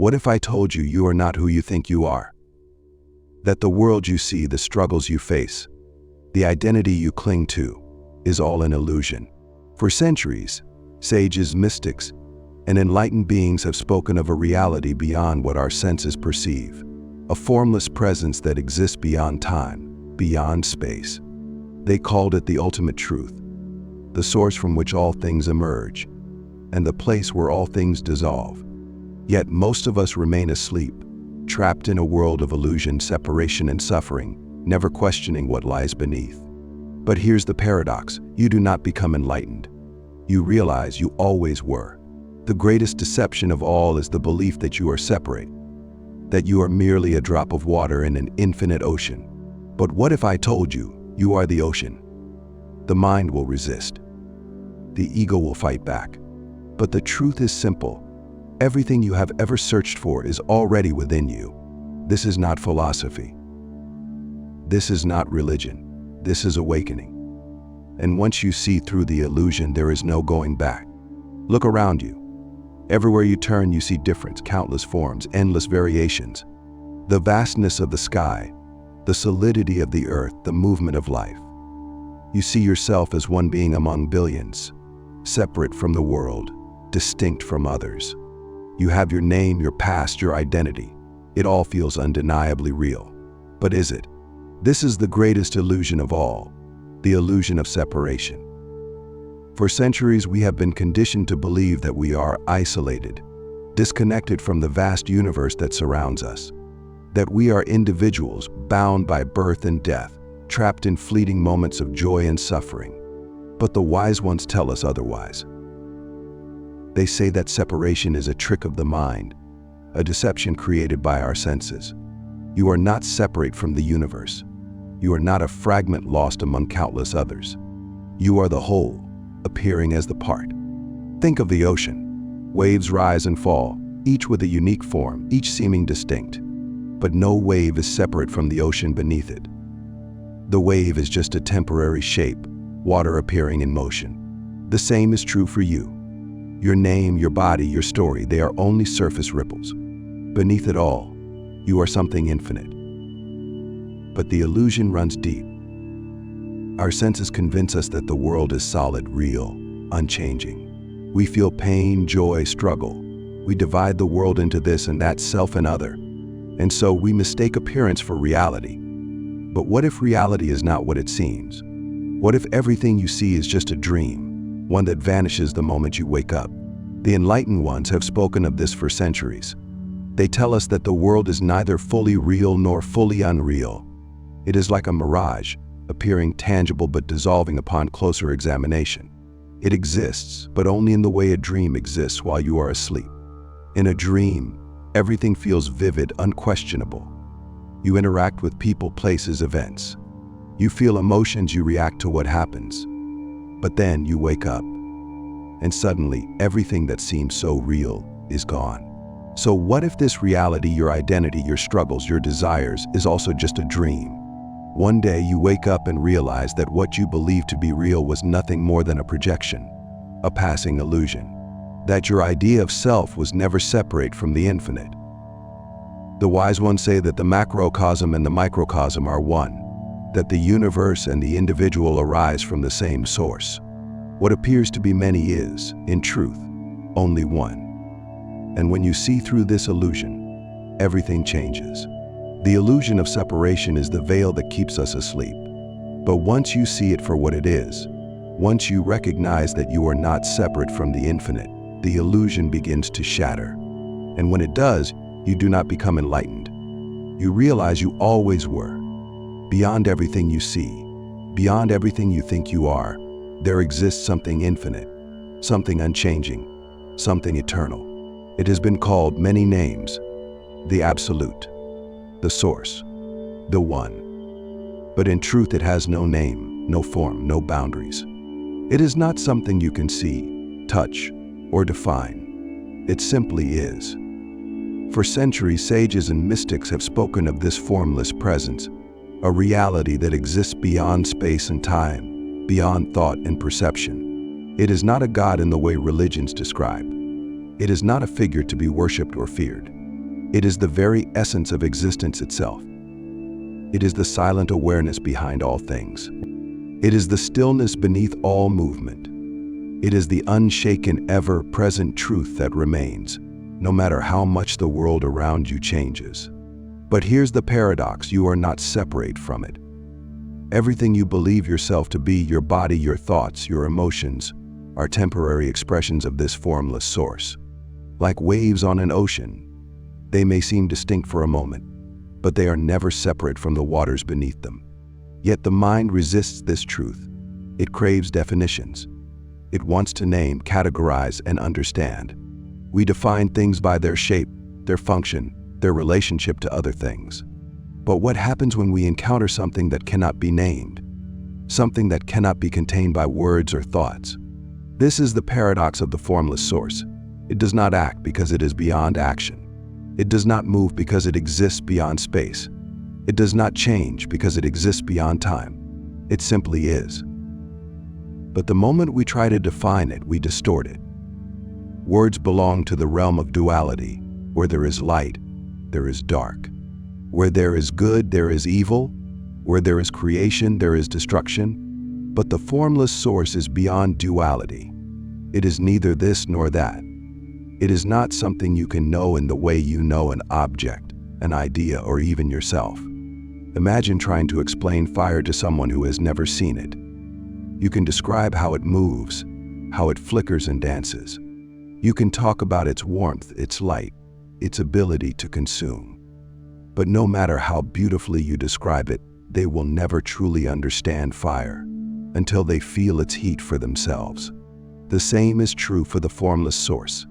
What if I told you you are not who you think you are? That the world you see, the struggles you face, the identity you cling to, is all an illusion. For centuries, sages, mystics, and enlightened beings have spoken of a reality beyond what our senses perceive, a formless presence that exists beyond time, beyond space. They called it the ultimate truth, the source from which all things emerge, and the place where all things dissolve. Yet most of us remain asleep, trapped in a world of illusion, separation, and suffering, never questioning what lies beneath. But here's the paradox: you do not become enlightened. You realize you always were. The greatest deception of all is the belief that you are separate, that you are merely a drop of water in an infinite ocean. But what if I told you you are the ocean? The mind will resist. The ego will fight back. But the truth is simple. Everything you have ever searched for is already within you. This is not philosophy. This is not religion. This is awakening. And once you see through the illusion, there is no going back. Look around you. Everywhere you turn, you see difference, countless forms, endless variations. The vastness of the sky, the solidity of the earth, the movement of life. You see yourself as one being among billions, separate from the world, distinct from others. You have your name, your past, your identity. It all feels undeniably real. But is it? This is the greatest illusion of all, the illusion of separation. For centuries, we have been conditioned to believe that we are isolated, disconnected from the vast universe that surrounds us, that we are individuals bound by birth and death, trapped in fleeting moments of joy and suffering. But the wise ones tell us otherwise. They say that separation is a trick of the mind, a deception created by our senses. You are not separate from the universe. You are not a fragment lost among countless others. You are the whole, appearing as the part. Think of the ocean. Waves rise and fall, each with a unique form, each seeming distinct. But no wave is separate from the ocean beneath it. The wave is just a temporary shape, water appearing in motion. The same is true for you. Your name, your body, your story, they are only surface ripples. Beneath it all, you are something infinite. But the illusion runs deep. Our senses convince us that the world is solid, real, unchanging. We feel pain, joy, struggle. We divide the world into this and that, self and other. And so we mistake appearance for reality. But what if reality is not what it seems? What if everything you see is just a dream, one that vanishes the moment you wake up? The enlightened ones have spoken of this for centuries. They tell us that the world is neither fully real nor fully unreal. It is like a mirage, appearing tangible but dissolving upon closer examination. It exists, but only in the way a dream exists while you are asleep. In a dream, everything feels vivid, unquestionable. You interact with people, places, events. You feel emotions, you react to what happens. But then you wake up, and suddenly everything that seems so real is gone. So what if this reality, your identity, your struggles, your desires, is also just a dream? One day you wake up and realize that what you believed to be real was nothing more than a projection, a passing illusion. That your idea of self was never separate from the infinite. The wise ones say that the macrocosm and the microcosm are one, that the universe and the individual arise from the same source. What appears to be many is, in truth, only one. And when you see through this illusion, everything changes. The illusion of separation is the veil that keeps us asleep. But once you see it for what it is, once you recognize that you are not separate from the infinite, the illusion begins to shatter. And when it does, you do not become enlightened. You realize you always were. Beyond everything you see, beyond everything you think you are, there exists something infinite, something unchanging, something eternal. It has been called many names: the Absolute, the Source, the One. But in truth, it has no name, no form, no boundaries. It is not something you can see, touch, or define. It simply is. For centuries, sages and mystics have spoken of this formless presence, a reality that exists beyond space and time, beyond thought and perception. It is not a god in the way religions describe. It is not a figure to be worshipped or feared. It is the very essence of existence itself. It is the silent awareness behind all things. It is the stillness beneath all movement. It is the unshaken, ever-present truth that remains, no matter how much the world around you changes. But here's the paradox: you are not separate from it. Everything you believe yourself to be, your body, your thoughts, your emotions, are temporary expressions of this formless source. Like waves on an ocean, they may seem distinct for a moment, but they are never separate from the waters beneath them. Yet the mind resists this truth. It craves definitions. It wants to name, categorize, and understand. We define things by their shape, their function, their relationship to other things. But what happens when we encounter something that cannot be named? Something that cannot be contained by words or thoughts? This is the paradox of the formless source. It does not act because it is beyond action. It does not move because it exists beyond space. It does not change because it exists beyond time. It simply is. But the moment we try to define it, we distort it. Words belong to the realm of duality. Where there is light, there is dark. Where there is good, there is evil. Where there is creation, there is destruction. But the formless source is beyond duality. It is neither this nor that. It is not something you can know in the way you know an object, an idea, or even yourself. Imagine trying to explain fire to someone who has never seen it. You can describe how it moves, how it flickers and dances. You can talk about its warmth, its light, its ability to consume. But no matter how beautifully you describe it, they will never truly understand fire until they feel its heat for themselves. The same is true for the formless source.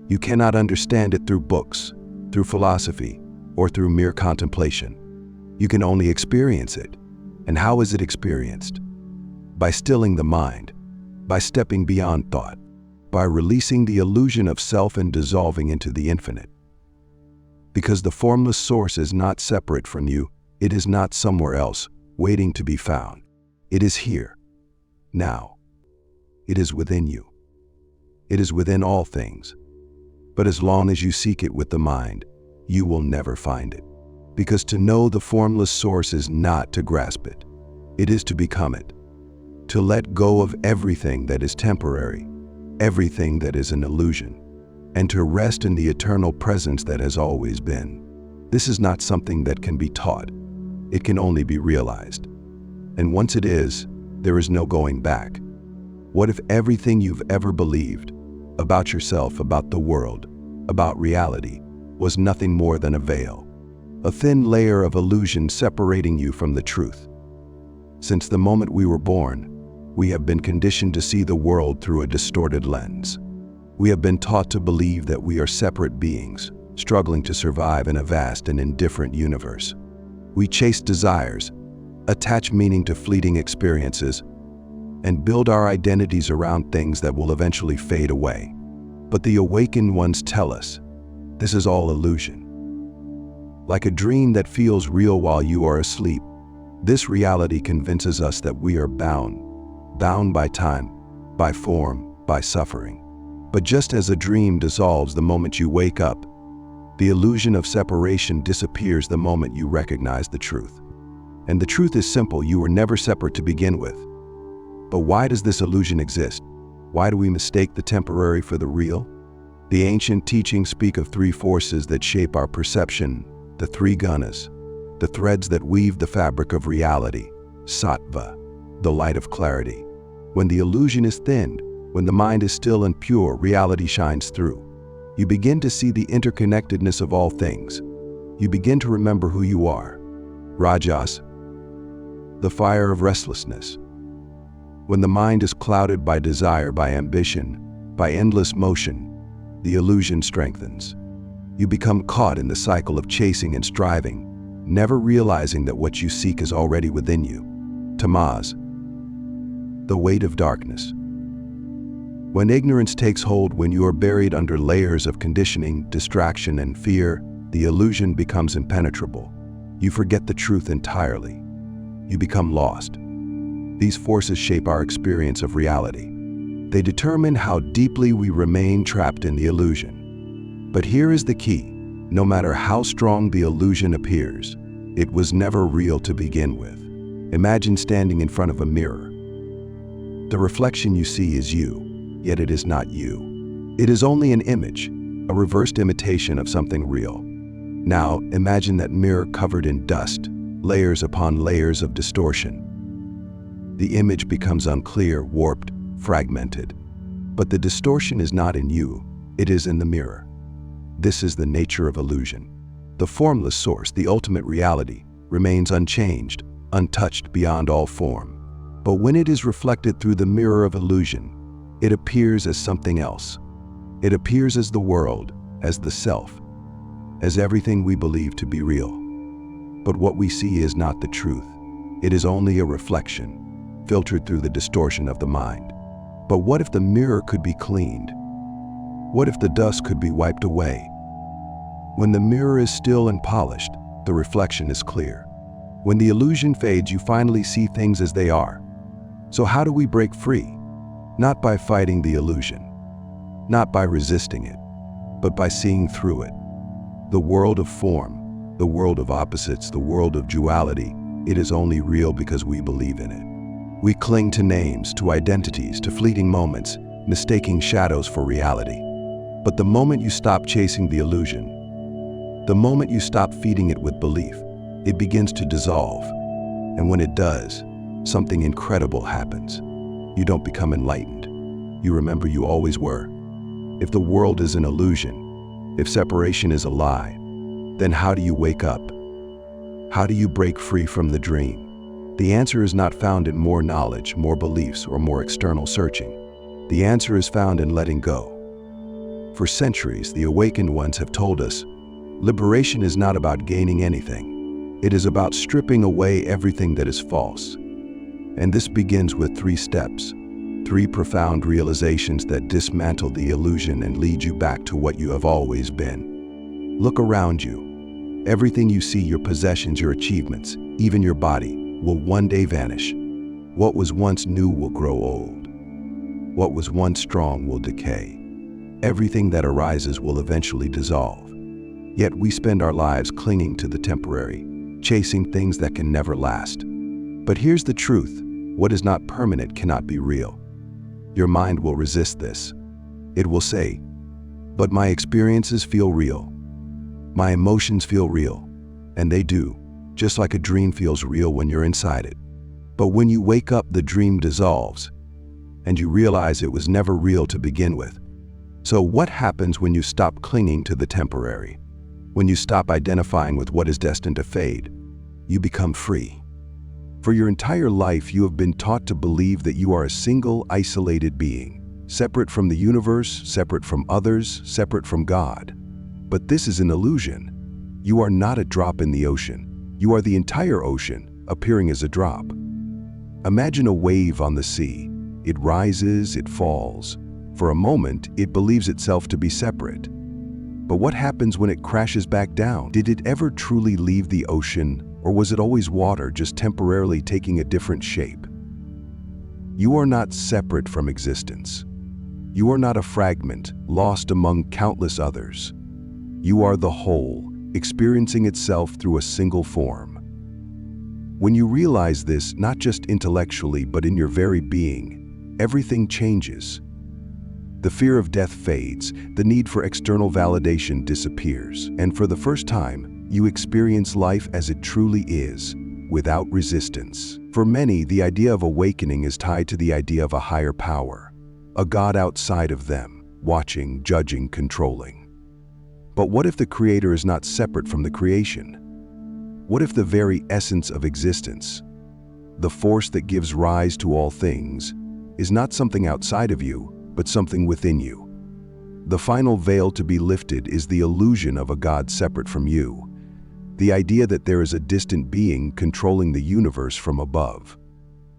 You cannot understand it through books, through philosophy, or through mere contemplation. You can only experience it. And how is it experienced? By stilling the mind, by stepping beyond thought, by releasing the illusion of self and dissolving into the infinite. Because the formless source is not separate from you, it is not somewhere else, waiting to be found. It is here, now. It is within you. It is within all things. But as long as you seek it with the mind, you will never find it. Because to know the formless source is not to grasp it. It is to become it. To let go of everything that is temporary, everything that is an illusion, and to rest in the eternal presence that has always been. This is not something that can be taught. It can only be realized. And once it is, there is no going back. What if everything you've ever believed about yourself, about the world, about reality, was nothing more than a veil, a thin layer of illusion separating you from the truth? Since the moment we were born, we have been conditioned to see the world through a distorted lens. We have been taught to believe that we are separate beings, struggling to survive in a vast and indifferent universe. We chase desires, attach meaning to fleeting experiences, and build our identities around things that will eventually fade away. But the awakened ones tell us, this is all illusion. Like a dream that feels real while you are asleep, this reality convinces us that we are bound by time, by form, by suffering. But just as a dream dissolves the moment you wake up, the illusion of separation disappears the moment you recognize the truth. And the truth is simple: you were never separate to begin with. But why does this illusion exist? Why do we mistake the temporary for the real? The ancient teachings speak of three forces that shape our perception, the three gunas, the threads that weave the fabric of reality, sattva, the light of clarity. When the illusion is thinned, when the mind is still and pure, reality shines through. You begin to see the interconnectedness of all things. You begin to remember who you are. Rajas, the fire of restlessness. When the mind is clouded by desire, by ambition, by endless motion, the illusion strengthens. You become caught in the cycle of chasing and striving, never realizing that what you seek is already within you. Tamas, the weight of darkness. When ignorance takes hold, when you are buried under layers of conditioning, distraction, and fear, the illusion becomes impenetrable. You forget the truth entirely. You become lost. These forces shape our experience of reality. They determine how deeply we remain trapped in the illusion. But here is the key. No matter how strong the illusion appears, it was never real to begin with. Imagine standing in front of a mirror. The reflection you see is you, yet it is not you. It is only an image, a reversed imitation of something real. Now, imagine that mirror covered in dust, layers upon layers of distortion. The image becomes unclear, warped, fragmented. But the distortion is not in you, it is in the mirror. This is the nature of illusion. The formless source, the ultimate reality, remains unchanged, untouched beyond all form. But when it is reflected through the mirror of illusion, it appears as something else. It appears as the world, as the self, as everything we believe to be real. But what we see is not the truth. It is only a reflection, filtered through the distortion of the mind. But what if the mirror could be cleaned? What if the dust could be wiped away? When the mirror is still and polished, the reflection is clear. When the illusion fades, you finally see things as they are. So how do we break free? Not by fighting the illusion, not by resisting it, but by seeing through it. The world of form, the world of opposites, the world of duality, it is only real because we believe in it. We cling to names, to identities, to fleeting moments, mistaking shadows for reality. But the moment you stop chasing the illusion, the moment you stop feeding it with belief, it begins to dissolve. And when it does, something incredible happens. You don't become enlightened. You remember you always were. If the world is an illusion, if separation is a lie, then how do you wake up? How do you break free from the dream? The answer is not found in more knowledge, more beliefs, or more external searching. The answer is found in letting go. For centuries, the awakened ones have told us, liberation is not about gaining anything. It is about stripping away everything that is false. And this begins with 3 steps, 3 profound realizations that dismantle the illusion and lead you back to what you have always been. Look around you. Everything you see, your possessions, your achievements, even your body, will one day vanish. What was once new will grow old. What was once strong will decay. Everything that arises will eventually dissolve. Yet we spend our lives clinging to the temporary, chasing things that can never last. But here's the truth. What is not permanent cannot be real. Your mind will resist this. It will say, but my experiences feel real. My emotions feel real. And they do, just like a dream feels real when you're inside it. But when you wake up, the dream dissolves, and you realize it was never real to begin with. So what happens when you stop clinging to the temporary? When you stop identifying with what is destined to fade, you become free. For your entire life, you have been taught to believe that you are a single, isolated being, separate from the universe, separate from others, separate from God. But this is an illusion. You are not a drop in the ocean. You are the entire ocean, appearing as a drop. Imagine a wave on the sea. It rises, it falls. For a moment, it believes itself to be separate. But what happens when it crashes back down? Did it ever truly leave the ocean, or was it always water, just temporarily taking a different shape? You are not separate from existence. You are not a fragment, lost among countless others. You are the whole, experiencing itself through a single form. When you realize this, not just intellectually, but in your very being, everything changes. The fear of death fades, the need for external validation disappears, and for the first time, you experience life as it truly is, without resistance. For many, the idea of awakening is tied to the idea of a higher power, a God outside of them, watching, judging, controlling. But what if the Creator is not separate from the creation? What if the very essence of existence, the force that gives rise to all things, is not something outside of you, but something within you? The final veil to be lifted is the illusion of a God separate from you, the idea that there is a distant being controlling the universe from above.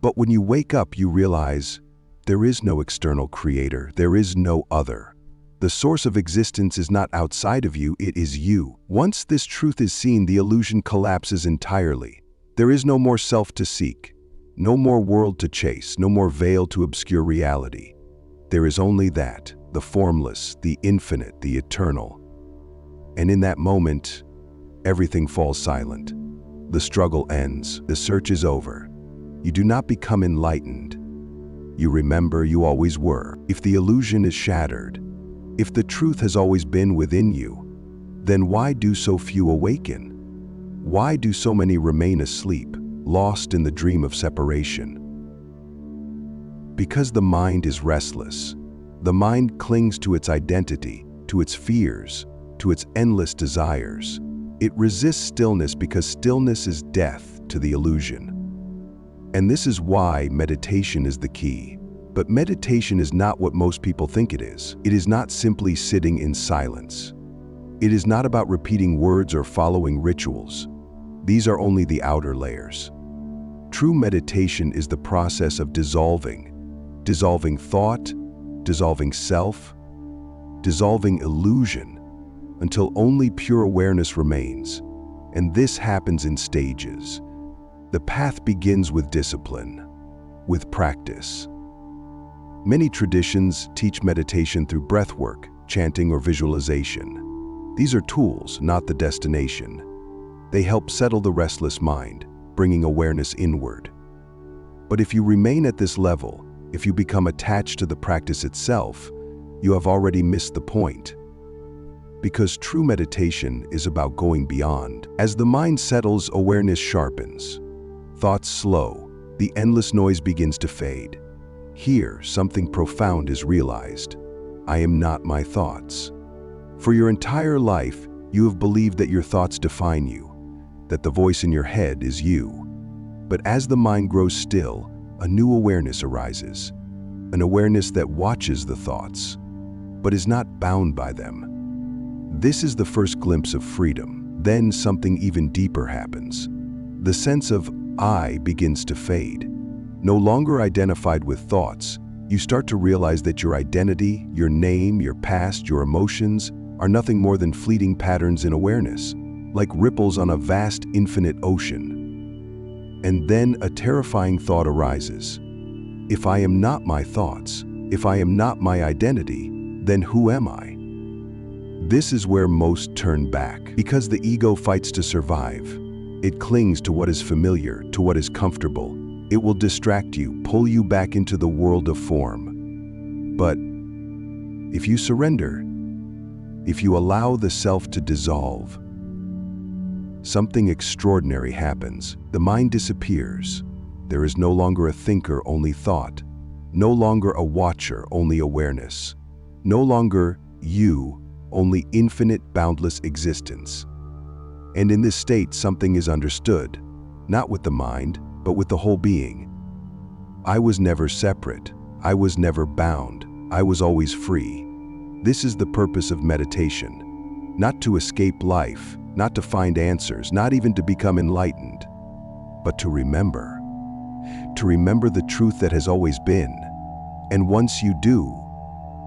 But when you wake up, you realize there is no external creator, there is no other. The source of existence is not outside of you, it is you. Once this truth is seen, the illusion collapses entirely. There is no more self to seek, no more world to chase, no more veil to obscure reality. There is only that, the formless, the infinite, the eternal. And in that moment, everything falls silent. The struggle ends. The search is over. You do not become enlightened. You remember you always were. If the illusion is shattered, if the truth has always been within you, then why do so few awaken? Why do so many remain asleep, lost in the dream of separation? Because the mind is restless. The mind clings to its identity, to its fears, to its endless desires. It resists stillness because stillness is death to the illusion. And this is why meditation is the key. But meditation is not what most people think it is. It is not simply sitting in silence. It is not about repeating words or following rituals. These are only the outer layers. True meditation is the process of dissolving thought, dissolving self, dissolving illusion, until only pure awareness remains. And this happens in stages. The path begins with discipline, with practice. Many traditions teach meditation through breathwork, chanting, or visualization. These are tools, not the destination. They help settle the restless mind, bringing awareness inward. But if you remain at this level, if you become attached to the practice itself, you have already missed the point. Because true meditation is about going beyond. As the mind settles, awareness sharpens. Thoughts slow, the endless noise begins to fade. Here, something profound is realized. I am not my thoughts. For your entire life, you have believed that your thoughts define you, that the voice in your head is you. But as the mind grows still, a new awareness arises, an awareness that watches the thoughts, but is not bound by them. This is the first glimpse of freedom. Then something even deeper happens. The sense of I begins to fade. No longer identified with thoughts, you start to realize that your identity, your name, your past, your emotions are nothing more than fleeting patterns in awareness, like ripples on a vast, infinite ocean. And then a terrifying thought arises. If I am not my thoughts, if I am not my identity, then who am I? This is where most turn back, because the ego fights to survive. It clings to what is familiar, to what is comfortable. It will distract you, pull you back into the world of form. But if you surrender, if you allow the self to dissolve, something extraordinary happens. The mind disappears. There is no longer a thinker, only thought. No longer a watcher, only awareness. No longer you, only infinite, boundless existence. And in this state, something is understood, not with the mind, but with the whole being. I was never separate. I was never bound. I was always free. This is the purpose of meditation. Not to escape life, not to find answers, not even to become enlightened, but to remember. To remember the truth that has always been. And once you do,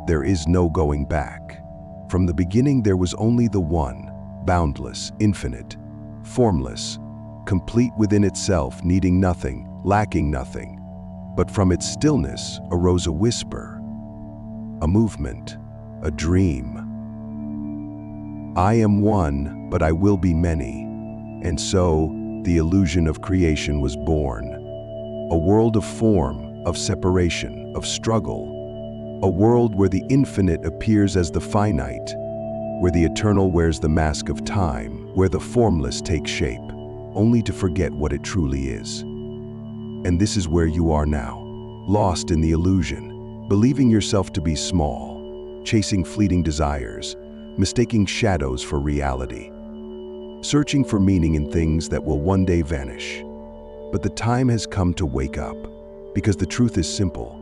there is no going back. From the beginning, there was only the one, boundless, infinite, formless, complete within itself, needing nothing, lacking nothing. But from its stillness arose a whisper, a movement, a dream. I am one, but I will be many. And so, the illusion of creation was born. A world of form, of separation, of struggle. A world where the infinite appears as the finite, where the eternal wears the mask of time, where the formless takes shape, only to forget what it truly is. And this is where you are now, lost in the illusion, believing yourself to be small, chasing fleeting desires, mistaking shadows for reality, searching for meaning in things that will one day vanish. But the time has come to wake up, because the truth is simple.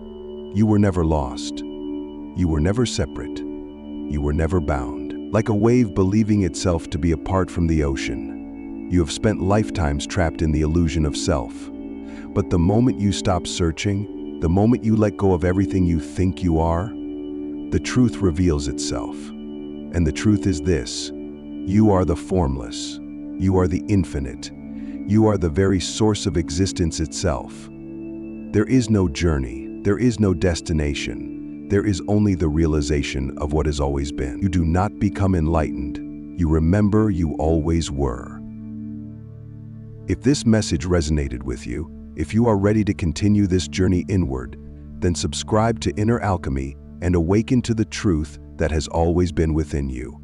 You were never lost. You were never separate. You were never bound. Like a wave believing itself to be apart from the ocean, you have spent lifetimes trapped in the illusion of self. But the moment you stop searching, the moment you let go of everything you think you are, the truth reveals itself. And the truth is this: you are the formless. You are the infinite. You are the very source of existence itself. There is no journey. There is no destination. There is only the realization of what has always been. You do not become enlightened. you remember you always were. If this message resonated with you, if you are ready to continue this journey inward, then subscribe to Inner Alchemy and awaken to the truth that has always been within you.